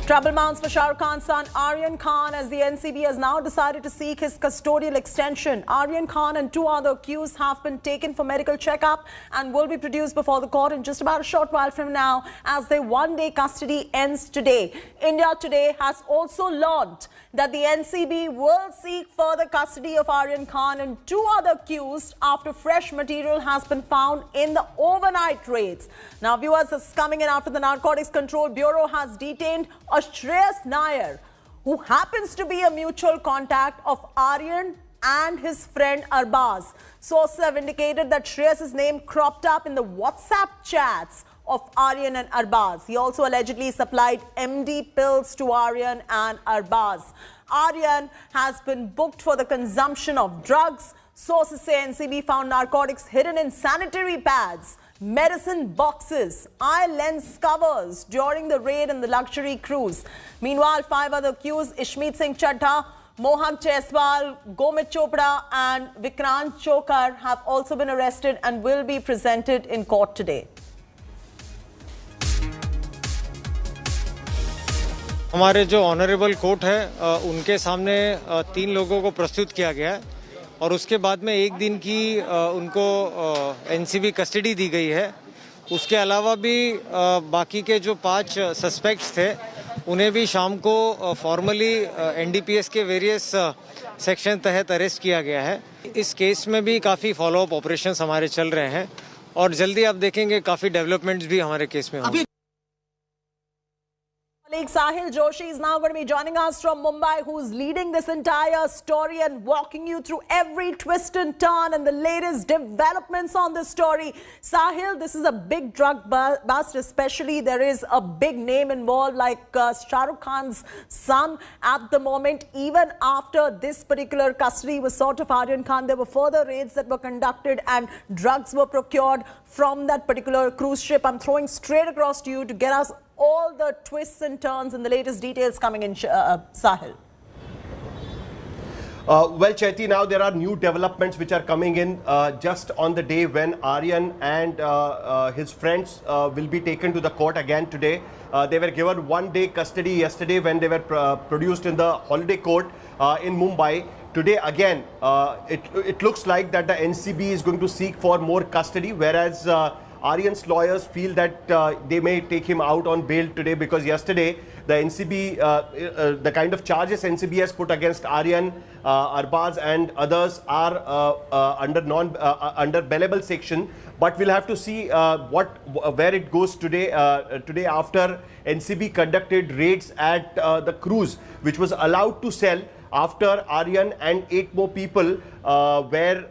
Trouble mounts for Shah Rukh Khan's son Aryan Khan as the NCB has now decided to seek his custodial extension. Aryan Khan and two other accused have been taken for medical checkup and will be produced before the court in just about a short while from now as their one-day custody ends today. India Today has also learned that the NCB will seek further custody of Aryan Khan and two other accused after fresh material has been found in the overnight raids. Now, viewers, this is coming in after the Narcotics Control Bureau has detained a Shreyas Nair, who happens to be a mutual contact of Aryan and his friend Arbaz. Sources have indicated that Shreyas' name cropped up in the WhatsApp chats of Aryan and Arbaz. He also allegedly supplied MD pills to Aryan and Arbaz. Aryan has been booked for the consumption of drugs. Sources say NCB found narcotics hidden in sanitary pads, medicine boxes, eye lens covers during the raid in the luxury cruise. Meanwhile, five other accused, Ishmeet Singh Chadha, Mohak Jaiswal, Gomit Chopra and Vikrant Chokar have also been arrested and will be presented in court today. हमारे जो honourable court है उनके सामने तीन लोगों को प्रस्तुत किया गया है और उसके बाद में एक दिन की उनको एनसीबी कस्टडी दी गई है। उसके अलावा भी बाकी के जो 5 सस्पेक्ट्स थे उन्हें भी शाम को फॉर्मली एनडीपीएस के वेरियस सेक्शन तहत अरेस्ट किया गया है। इस केस में भी काफ़ी फॉलोअप ऑपरेशंस हमारे चल रहे हैं और जल्दी आप देखेंगे काफ़ी डेवलपमेंट्स भी हमारे केस में होंगे। Sahil Joshi is now going to be joining us from Mumbai, who's leading this entire story and walking you through every twist and turn and the latest developments on this story. Sahil, this is a big drug bust, especially there is a big name involved like Shah Rukh Khan's son at the moment. Even after this particular custody was sought of Aryan Khan, there were further raids that were conducted and drugs were procured from that particular cruise ship. I'm throwing straight across to you to get us all the twists and turns and the latest details coming in, Sahil. Well, Chaiti, now there are new developments which are coming in just on the day when Aryan and his friends will be taken to the court again today. They were given one-day custody yesterday when they were produced in the holiday court in Mumbai. Today again, it looks like that the NCB is going to seek for more custody, whereas Aryan's lawyers feel that they may take him out on bail today because yesterday the NCB, the kind of charges NCB has put against Aryan, Arbaz and others are under bailable section. But we'll have to see where it goes today. Today after NCB conducted raids at the cruise, which was allowed to sell after Aryan and 8 more people were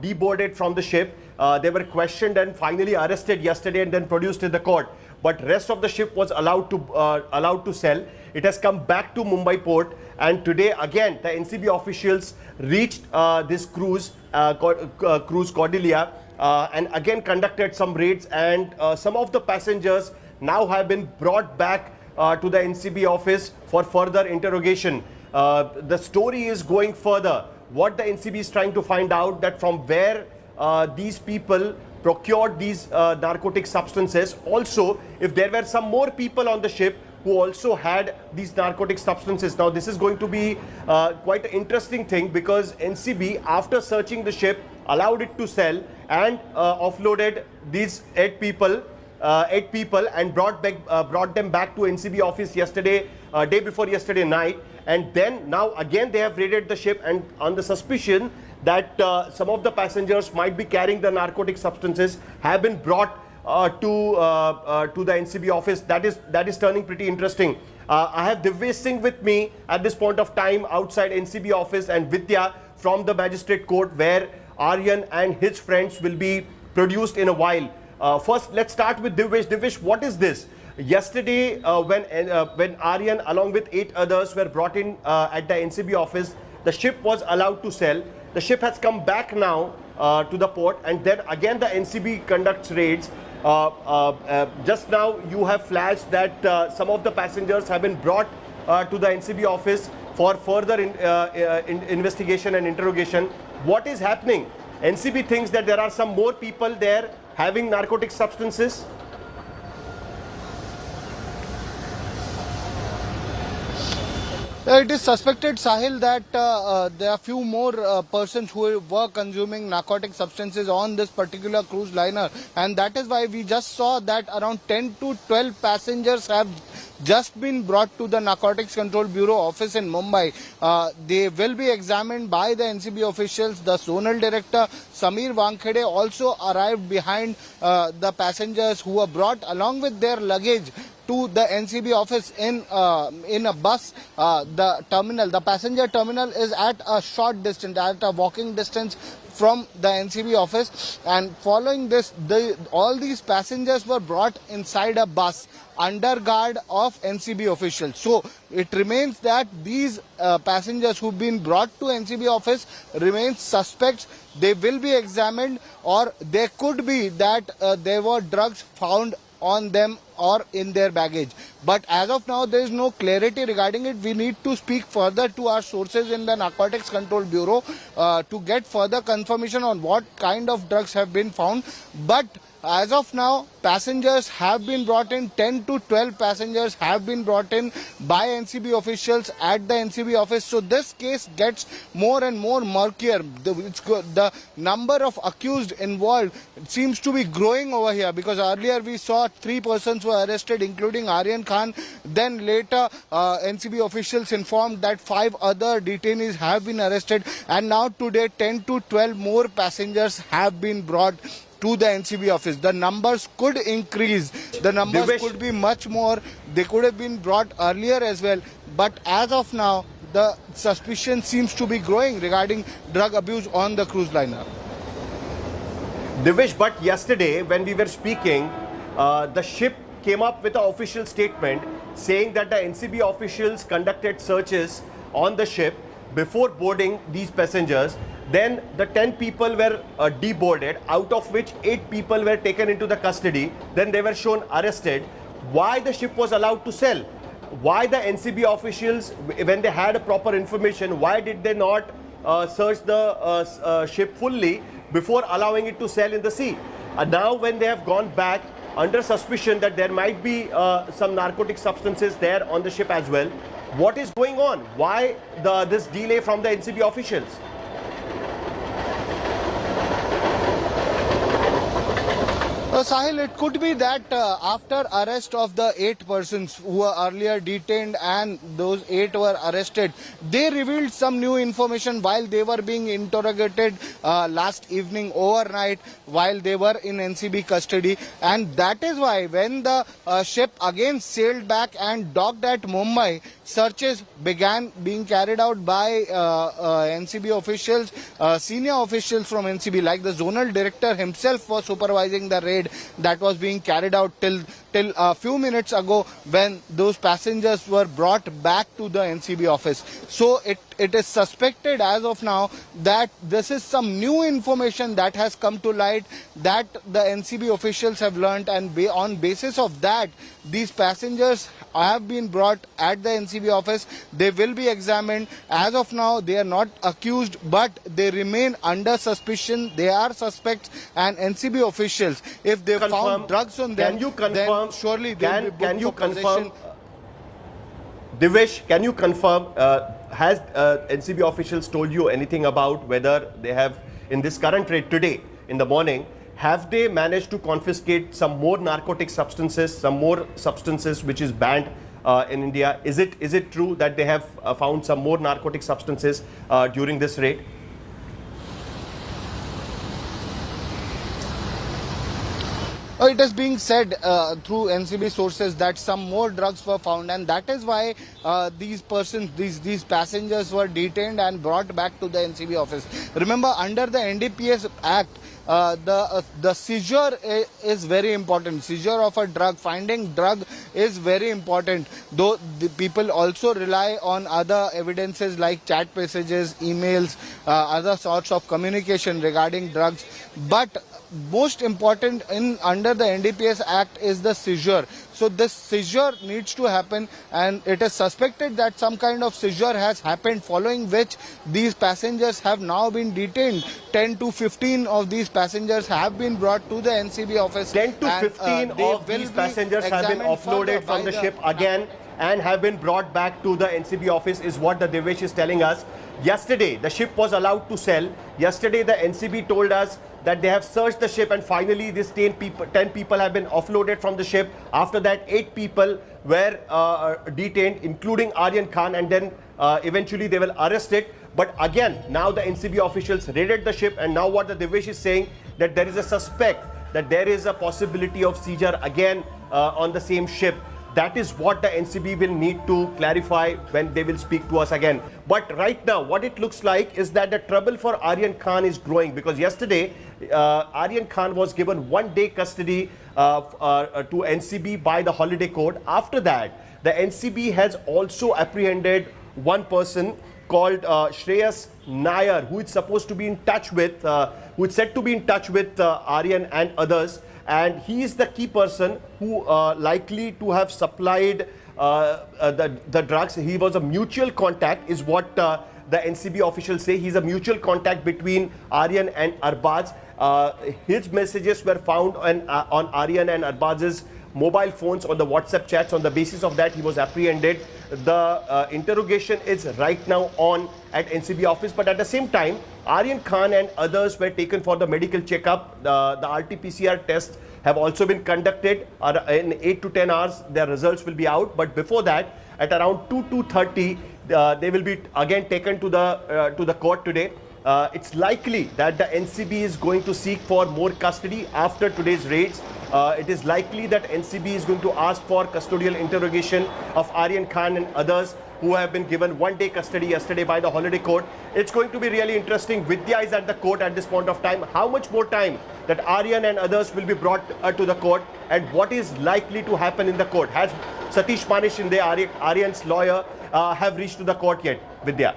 deboarded from the ship. They were questioned and finally arrested yesterday and then produced in the court. But rest of the ship was allowed to sell. It has come back to Mumbai port, and today again the NCB officials reached this cruise, cruise Cordelia, and again conducted some raids, and some of the passengers now have been brought back to the NCB office for further interrogation. The story is going further. What the NCB is trying to find out that from where these people procured these narcotic substances. Also, if there were some more people on the ship who also had these narcotic substances. Now, this is going to be quite an interesting thing because NCB, after searching the ship, allowed it to sell and offloaded these 8 people and brought them back to NCB office yesterday, day before yesterday night. And then now again they have raided the ship, and on the suspicion that some of the passengers might be carrying the narcotic substances have been brought to the NCB office. That is turning pretty interesting. I have Divyesh Singh with me at this point of time outside NCB office, and Vidya from the magistrate court where Aryan and his friends will be produced in a while. First, let's start with Divyesh. Divyesh, what is this? Yesterday, when Aryan along with 8 others were brought in at the NCB office, the ship was allowed to sell. The ship has come back now to the port, and then again the NCB conducts raids. Just now you have flashed that some of the passengers have been brought to the NCB office for further investigation and interrogation. What is happening? NCB thinks that there are some more people there having narcotic substances. It is suspected, Sahil, that there are few more persons who were consuming narcotic substances on this particular cruise liner, and that is why we just saw that around 10 to 12 passengers have just been brought to the Narcotics Control Bureau office in Mumbai. They will be examined by the NCB officials. The zonal director Samir Wankhede also arrived behind the passengers who were brought along with their luggage to the NCB office in a bus. The terminal, the passenger terminal, is at a short distance, at a walking distance from the NCB office, and following this, all these passengers were brought inside a bus under guard of NCB officials. So it remains that these passengers who've been brought to NCB office remain suspects. They will be examined, or there could be that there were drugs found on them or in their baggage. But as of now, there is no clarity regarding it. We need to speak further to our sources in the Narcotics Control Bureau to get further confirmation on what kind of drugs have been found. But as of now, passengers have been brought in. 10 to 12 passengers have been brought in by NCB officials at the NCB office. So this case gets more and more murkier. The number of accused involved seems to be growing over here, because earlier we saw 3 persons were arrested, including Aryan Khan. Then later NCB officials informed that 5 other detainees have been arrested, and now today 10 to 12 more passengers have been brought to the NCB office. The numbers could increase. The numbers could be much more. They could have been brought earlier as well. But as of now, the suspicion seems to be growing regarding drug abuse on the cruise liner. Divish, but yesterday when we were speaking, the ship came up with an official statement saying that the NCB officials conducted searches on the ship before boarding these passengers. Then the 10 people were deboarded, out of which 8 people were taken into the custody. Then they were shown arrested. Why the ship was allowed to sail? Why the NCB officials, when they had proper information, why did they not search the ship fully before allowing it to sail in the sea? Now when they have gone back under suspicion that there might be some narcotic substances there on the ship as well, what is going on? Why this delay from the NCB officials? Sahil, it could be that after arrest of the 8 persons who were earlier detained and those 8 were arrested, they revealed some new information while they were being interrogated last evening overnight while they were in NCB custody. And that is why when the ship again sailed back and docked at Mumbai, searches began being carried out by NCB officials, senior officials from NCB, like the zonal director himself was supervising the raid that was being carried out till a few minutes ago when those passengers were brought back to the NCB office. So it is suspected as of now that this is some new information that has come to light that the NCB officials have learnt, and on basis of that, these passengers have been brought at the NCB office. They will be examined. As of now, they are not accused, but they remain under suspicion. They are suspects, and NCB officials, if they found drugs on them, then surely they will be booked for possession. Divesh, can you confirm, has NCB officials told you anything about whether they have, in this current raid today in the morning, have they managed to confiscate some more narcotic substances, some more substances which is banned in India? Is it true that they have found some more narcotic substances during this raid? It is being said through NCB sources that some more drugs were found, and that is why these passengers were detained and brought back to the NCB office. Remember, under the NDPS Act, the seizure is very important. Seizure of a drug, finding drug is very important. Though the people also rely on other evidences like chat messages, emails, other sorts of communication regarding drugs. But most important under the NDPS Act is the seizure. So this seizure needs to happen, and it is suspected that some kind of seizure has happened, following which these passengers have now been detained. 10 to 15 of these passengers have been brought to the NCB office. 10 to 15 of these passengers have been offloaded from the ship again. and have been brought back to the NCB office is what the Devesh is telling us. Yesterday, the ship was allowed to sail. Yesterday, the NCB told us that they have searched the ship and finally these 10 people have been offloaded from the ship. After that, 8 people were detained, including Aryan Khan, and then eventually they will arrest it. But again, now the NCB officials raided the ship, and now what the Devesh is saying, that there is a suspect, that there is a possibility of seizure again on the same ship. That is what the NCB will need to clarify when they will speak to us again. But right now, what it looks like is that the trouble for Aryan Khan is growing, because yesterday, Aryan Khan was given 1-day custody to NCB by the holiday court. After that, the NCB has also apprehended one person called Shreyas Nair, who is supposed to be in touch with, who is said to be in touch with Aryan and others. And he is the key person who likely to have supplied the drugs. He was a mutual contact, is what the NCB officials say. He's a mutual contact between Aryan and Arbaz. His messages were found on Aryan and Arbaz's mobile phones, on the WhatsApp chats. On the basis of that, he was apprehended. The interrogation is right now on at NCB office, but at the same time, Aryan Khan and others were taken for the medical checkup. The RT-PCR tests have also been conducted. In 8 to 10 hours, their results will be out. But before that, at around 2:30, they will be again taken to the court today. It's likely that the NCB is going to seek for more custody after today's raids. It is likely that NCB is going to ask for custodial interrogation of Aryan Khan and others who have been given 1-day custody yesterday by the holiday court. It's going to be really interesting. Vidya is at the court at this point of time. How much more time that Aryan and others will be brought to the court, and what is likely to happen in the court? Has Satish Manishinde, Aryan's lawyer, have reached to the court yet? Vidya.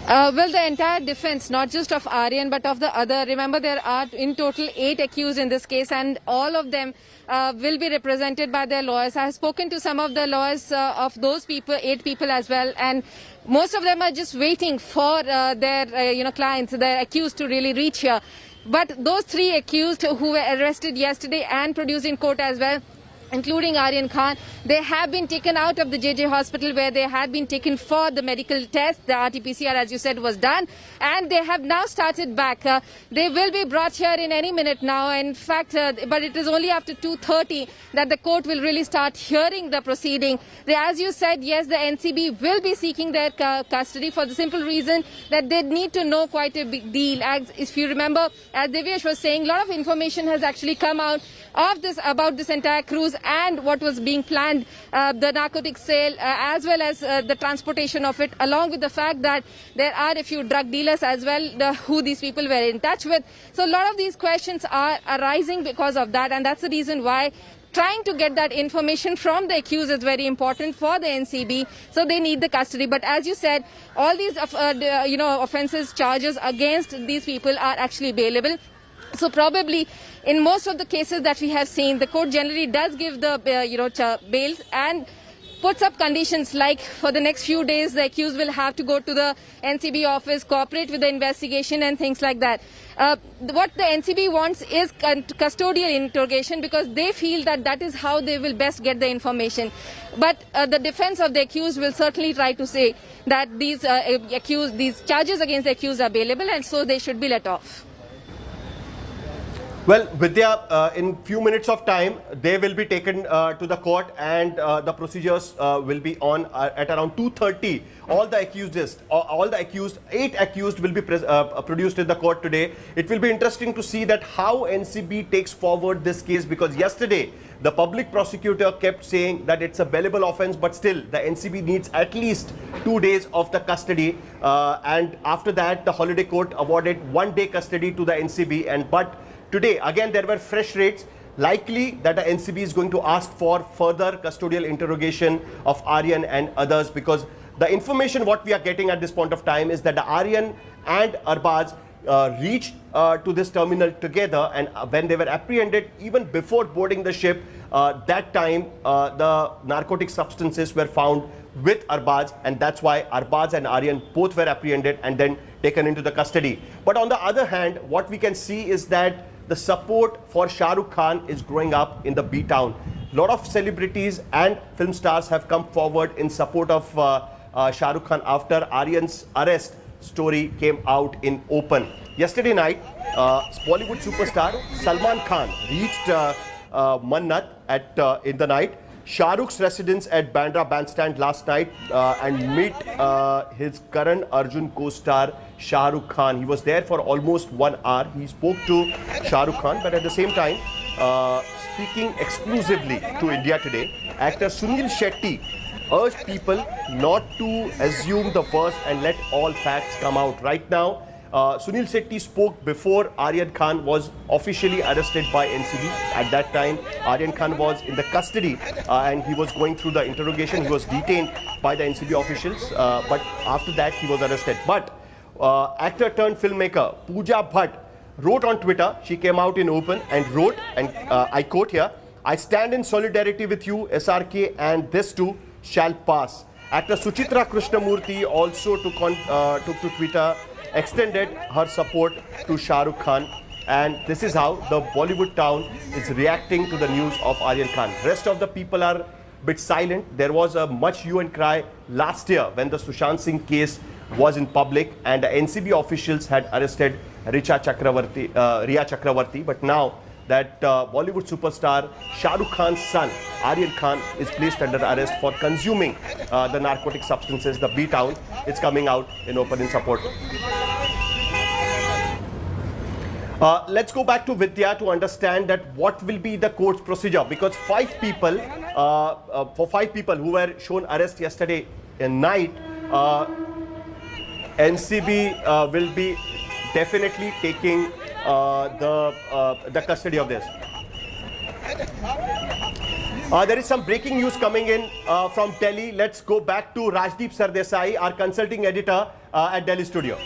Well, the entire defense, not just of Aryan, but of the other, remember there are in total 8 accused in this case, and all of them will be represented by their lawyers. I have spoken to some of the lawyers of those people, 8 people as well, and most of them are just waiting for their clients, their accused, to really reach here. But those 3 accused who were arrested yesterday and produced in court as well, including Aryan Khan, they have been taken out of the JJ hospital where they had been taken for the medical test. The RT-PCR, as you said, was done, and they have now started back. They will be brought here in any minute now. In fact, but it is only after 2:30 that the court will really start hearing the proceeding. As you said, yes, the NCB will be seeking their custody for the simple reason that they need to know quite a big deal. As if you remember, as Devesh was saying, a lot of information has actually come out of this about this entire cruise and what was being planned, the narcotics sale, as well as the transportation of it, along with the fact that there are a few drug dealers as well who these people were in touch with. So a lot of these questions are arising because of that, and that's the reason why trying to get that information from the accused is very important for the NCB, so they need the custody. But as you said, all these offences, charges against these people are actually bailable. So probably in most of the cases that we have seen, the court generally does give the bails and puts up conditions like for the next few days the accused will have to go to the NCB office, cooperate with the investigation and things like that. What the NCB wants is custodial interrogation, because they feel that that is how they will best get the information. But the defense of the accused will certainly try to say that these charges against the accused are bailable, and so they should be let off. Well, Vidya, in few minutes of time, they will be taken to the court, and the procedures will be on at around 2:30. All the accused, 8 accused will be produced in the court today. It will be interesting to see that how NCB takes forward this case, because yesterday the public prosecutor kept saying that it's a bailable offence, but still the NCB needs at least 2 days of the custody, and after that the holiday court awarded 1-day custody to the NCB. But today, again, there were fresh raids. Likely that the NCB is going to ask for further custodial interrogation of Aryan and others, because the information what we are getting at this point of time is that the Aryan and Arbaz reached to this terminal together, and when they were apprehended, even before boarding the ship, that time the narcotic substances were found with Arbaz, and that's why Arbaz and Aryan both were apprehended and then taken into the custody. But on the other hand, what we can see is that the support for Shah Rukh Khan is growing up in the B-town. A lot of celebrities and film stars have come forward in support of Shah Rukh Khan after Aryan's arrest story came out in open. Yesterday night, Bollywood superstar Salman Khan reached Mannat in the night. Shah Rukh's residence at Bandra Bandstand last night and meet his Karan Arjun co-star Shah Rukh Khan. He was there for almost 1 hour. He spoke to Shah Rukh Khan, but at the same time, speaking exclusively to India Today, actor Sunil Shetty urged people not to assume the worst and let all facts come out. Right now, Sunil Shetty spoke before Aryan Khan was officially arrested by NCB. At that time, Aryan Khan was in the custody and he was going through the interrogation. He was detained by the NCB officials, but after that he was arrested. But actor turned filmmaker Pooja Bhatt wrote on Twitter, she came out in open and wrote, and I quote here, "I stand in solidarity with you, SRK, and this too shall pass." Actor Suchitra Krishnamurthy also took to Twitter, extended her support to Shah Rukh Khan, and this is how the Bollywood town is reacting to the news of Aryan Khan. Rest of the people are a bit silent. There was a much hue and cry last year when the Sushant Singh case was in public and the NCB officials had arrested Riya Chakravarti, but now that Bollywood superstar Shah Rukh Khan's son Aryan Khan is placed under arrest for consuming the narcotic substances, the B-town is coming out in open in support. Let's go back to Vidya to understand that what will be the court's procedure, because 5 people, for 5 people who were shown arrest yesterday night, NCB will be definitely taking the custody of this. There is some breaking news coming in from Delhi. Let's go back to Rajdeep Sardesai, our consulting editor at Delhi studio.